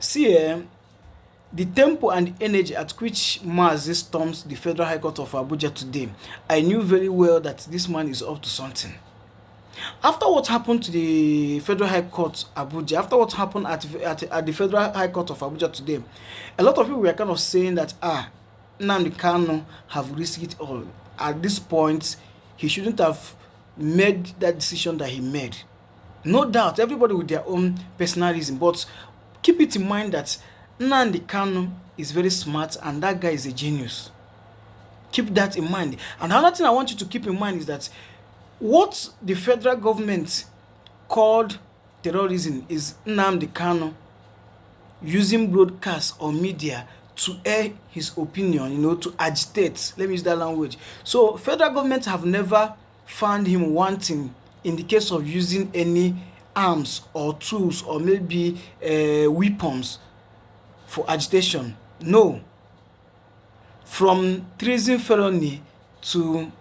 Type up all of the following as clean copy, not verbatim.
See, the tempo and the energy at which Mazi storms the Federal High Court of Abuja today, I knew very well that this man is up to something. After what happened to the Federal High Court Abuja, after what happened at the Federal High Court of Abuja today, a lot of people were kind of saying that Nnamdi Kanu have risked it all. At this point, he shouldn't have made that decision that he made. No doubt, everybody with their own personal reason, but keep it in mind that Nnamdi Kanu is very smart and that guy is a genius. Keep that in mind. And another thing I want you to keep in mind is that what the federal government called terrorism is Nnamdi Kanu using broadcast or media to air his opinion, to agitate. Let me use that language. So federal government have never found him wanting in the case of using any arms or tools or maybe weapons for agitation. No. From treasonable felony to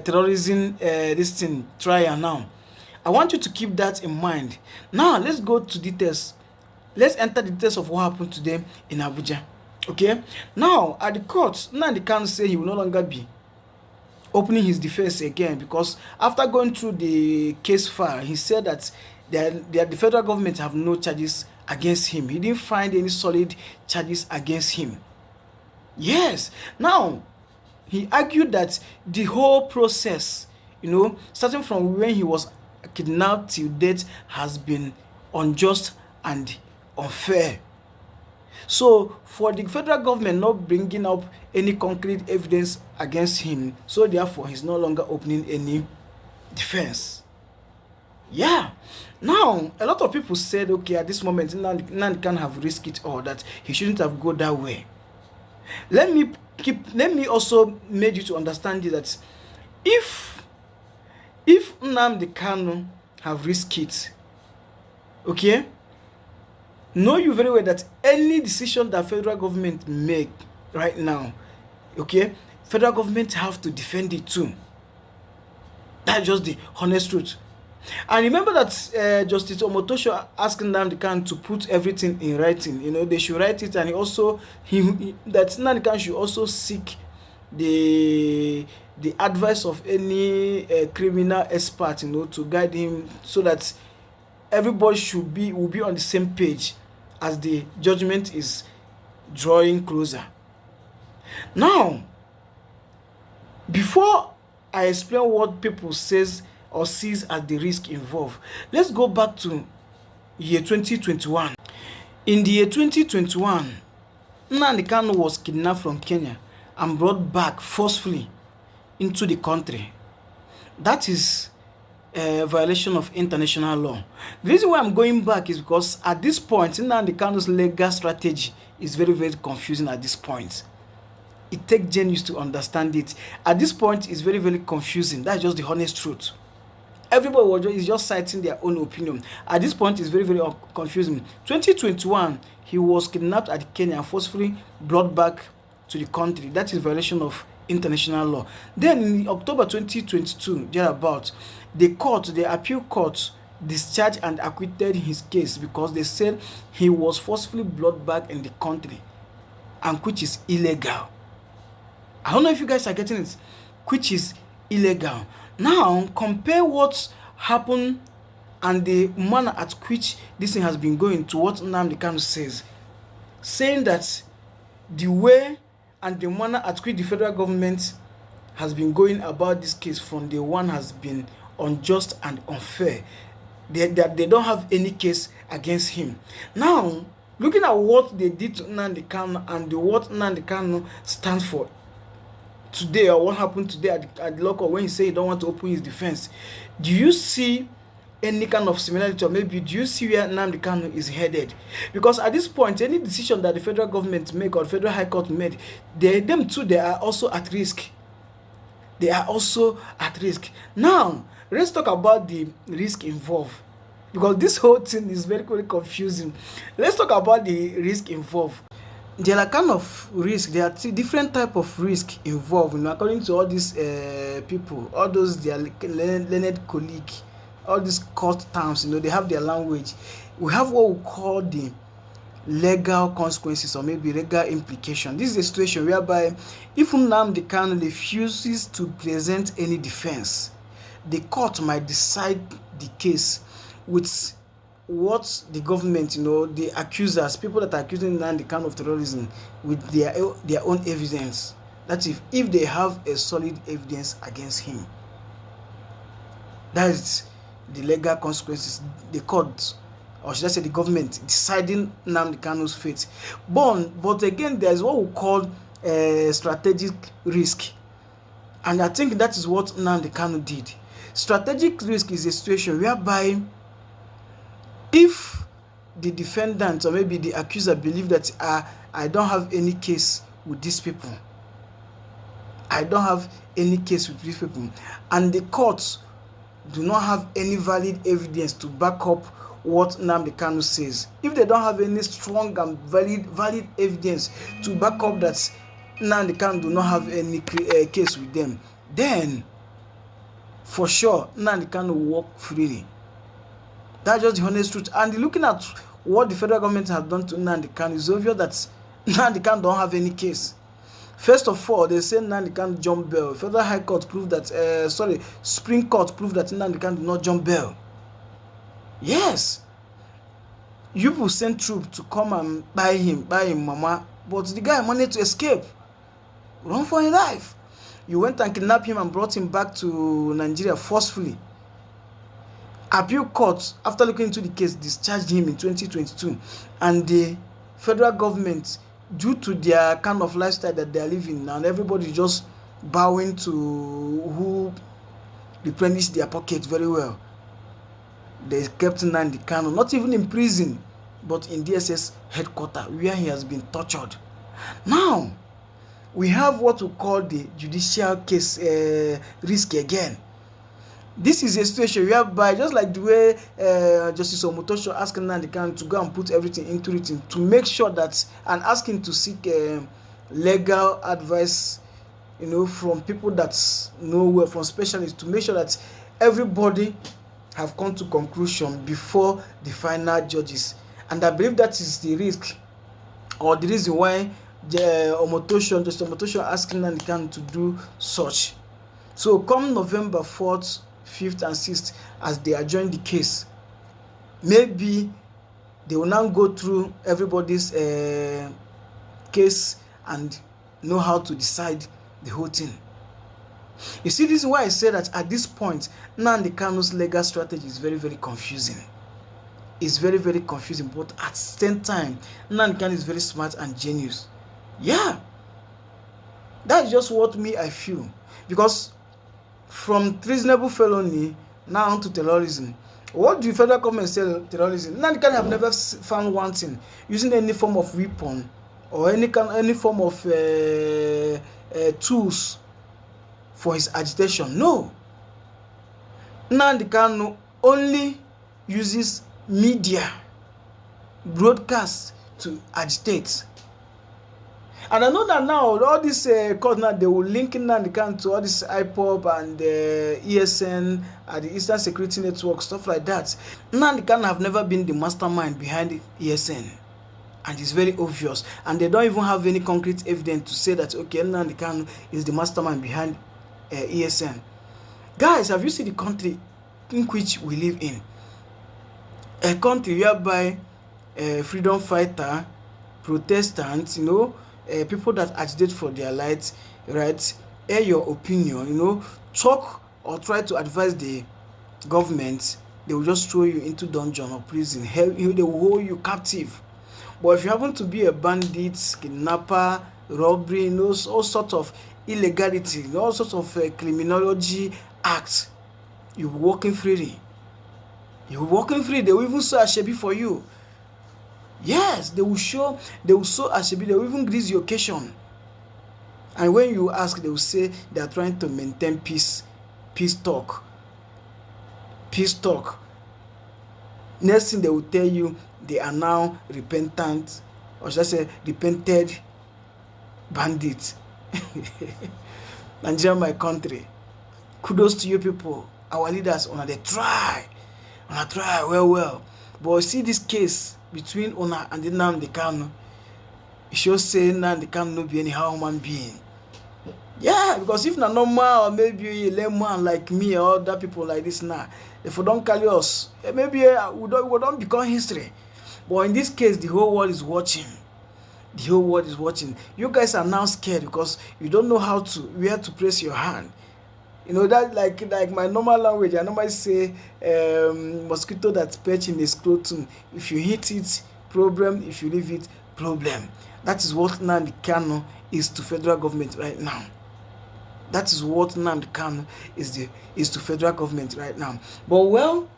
terrorism, this thing trial now. I want you to keep that in mind. Now let's go to details. Let's enter the details of what happened today in Abuja. Okay. Now at the court, Nnamdi Kanu say he will no longer be opening his defense again, because after going through the case file, he said that the federal government have no charges against him. He didn't find any solid charges against him. Yes. Now he argued that the whole process, starting from when he was kidnapped till date, has been unjust and unfair. So for the federal government not bringing up any concrete evidence against him, so therefore he's no longer opening any defense. Yeah. Now a lot of people said, okay, at this moment Nnamdi Kanu have risked it all, that he shouldn't have gone that way. Let me also make you to understand that if Nnamdi Kanu have risked it, okay, know you very well that any decision that federal government make right now, okay, federal government have to defend it too. That's just the honest truth. And remember that Justice Omotosho asked Nnamdi Kanu to put everything in writing. They should write it, and that Nnamdi Kanu should also seek the advice of any criminal expert, to guide him, so that everybody will be on the same page as the judgment is drawing closer. Now, before I explain what people says or sees as the risk involved, let's go back to year 2021. In the year 2021, Nnamdi Kanu was kidnapped from Kenya and brought back forcefully into the country. That is a violation of international law. The reason why I'm going back is because at this point, Nnamdi Kanu's legal strategy is very, very confusing at this point. It takes genius to understand it. At this point, it's very, very confusing. That's just the honest truth. Everybody is just citing their own opinion. At this point, it's very, very confusing. 2021, he was kidnapped at Kenya and forcefully brought back to the country. That is violation of international law. Then in October 2022, thereabout, the appeal court discharged and acquitted his case because they said he was forcefully brought back in the country, and which is illegal. I don't know if you guys are getting it, which is illegal. Now, compare what happened and the manner at which this thing has been going to what Nnamdi Kanu says, saying that the way and the manner at which the federal government has been going about this case from day one has been unjust and unfair. They don't have any case against him. Now, looking at what they did to Nnamdi Kanu and what Nnamdi Kanu stands for today, or what happened today at the local when he said he don't want to open his defense, do you see any kind of similarity, or maybe do you see where Nnamdi Kanu is headed? Because at this point, any decision that the federal government make or the federal high court made, they are also at risk. They are also at risk. Now, let's talk about the risk involved, because this whole thing is very, very confusing. Let's talk about the risk involved. There are kind of risk. There are different type of risk involved. According to all these people, all those their learned colleague, all these court terms, they have their language. we have what we call the legal consequences or maybe legal implication. This is a situation whereby if Nnamdi Kanu refuses to present any defense, the court might decide the case with what the government, the accusers, people that are accusing Nnamdi Kanu of terrorism, with their own evidence. That if they have a solid evidence against him. That is the legal consequences. The court, or should I say the government, deciding Nnamdi Kanu's fate. But again, there is what we call strategic risk. And I think that is what Nnamdi Kanu did. Strategic risk is a situation whereby if the defendant or maybe the accuser believe that I don't have any case with these people, and the courts do not have any valid evidence to back up what Nnamdi Kanu says. If they don't have any strong and valid evidence to back up that Nnamdi Kanu do not have any case with them, then for sure Nnamdi Kanu will walk freely. That's just the honest truth. And looking at what the federal government has done to Nnamdi Kanu, it's obvious that Nnamdi Kanu don't have any case. First of all, they say Nnamdi Kanu jump bail. Federal High Court proved that, Supreme Court proved that Nnamdi Kanu did not jump bail. Yes. You will send troops to come and buy him, mama. But the guy managed to escape. Run for his life. You went and kidnapped him and brought him back to Nigeria forcefully. Appeal court, after looking into the case, discharged him in 2022. And the federal government, due to their kind of lifestyle that they are living, and everybody just bowing to who replenished their pockets very well, they kept Nnamdi Kanu not even in prison, but in DSS headquarters, where he has been tortured. Now, we have what we call the judicial case risk again. This is a situation whereby, just like the way Justice Omotosho asked Nnamdi Kanu to go and put everything into it, to make sure that, and ask him to seek legal advice, from people that know well, from specialists, to make sure that everybody have come to conclusion before the final judges. And I believe that is the risk, or the reason why Justice Omotosho asked Nnamdi Kanu to do such. So come November 4th, 5th and 6th, as they adjourn the case, maybe they will now go through everybody's case and know how to decide the whole thing. You see, this is why I say that at this point, Nnamdi Kanu's legal strategy is very, very confusing. It's very, very confusing, but at the same time, Nnamdi Kanu is very smart and genius. Yeah, that's just what I feel. Because from treasonable felony now to terrorism, what do the federal government say terrorism? Nnamdi Kanu have never found one thing using any form of weapon or any form of tools for his agitation. No. Nnamdi Kanu only uses media, broadcast to agitate. And I know that now all this court now, they will link Nnamdi Kanu to all this IPOB and ESN and the Eastern Security Network, stuff like that. Nnamdi Kanu have never been the mastermind behind ESN, and it's very obvious. And they don't even have any concrete evidence to say that okay, Nnamdi Kanu is the mastermind behind ESN. Guys, have you seen the country in which we live in? A country whereby freedom fighter, Protestants, people that agitate for their rights, air your opinion, talk or try to advise the government, they will just throw you into dungeon or prison. Hell, they will hold you captive. But if you happen to be a bandit, kidnapper, robbery, all sorts of illegality, all sorts of criminology acts, you'll be walking freely. You'll be walking free. They will even sew Ashebi for you. Yes, they will sew Ashebi. They will even grease your occasion. And when you ask, they will say they are trying to maintain peace talk. Peace talk. Next thing they will tell you, they are now repentant, or should I say repented bandits. Nigeria, my country. Kudos to you people, our leaders. They try well. But see this case between Una and Nnamdi Kanu, it shows say Nnamdi Kanu no be anyhow human being. Yeah, because if na normal or maybe a layman like me or other people like this now, if we don't carry us, maybe we don't become history. But in this case, the whole world is watching. The whole world is watching. You guys are now scared because you don't know where to place your hand. You know that like my normal language, I normally say mosquito that perch in a scrotum. If you hit it, problem. If you leave it, problem. That is what Nnamdi Kanu is to federal government right now. That is what Nnamdi Kanu is to federal government right now. But well,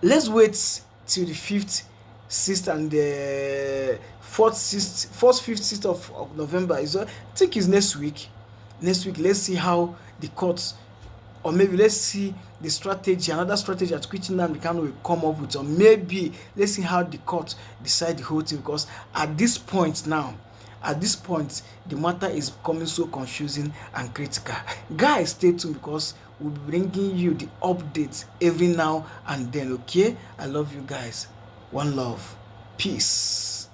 let's wait till the 5th, 6th, and the 4th, 5th, 6th of November. I think it's next week. Next week, let's see how the courts, or maybe let's see the strategy, another strategy at which Nnamdi Kanu will come up with, or maybe let's see how the court decide the whole thing. Because at this point, the matter is becoming so confusing and critical. Guys, stay tuned because we'll be bringing you the updates every now and then. Okay, I love you guys. One love, peace.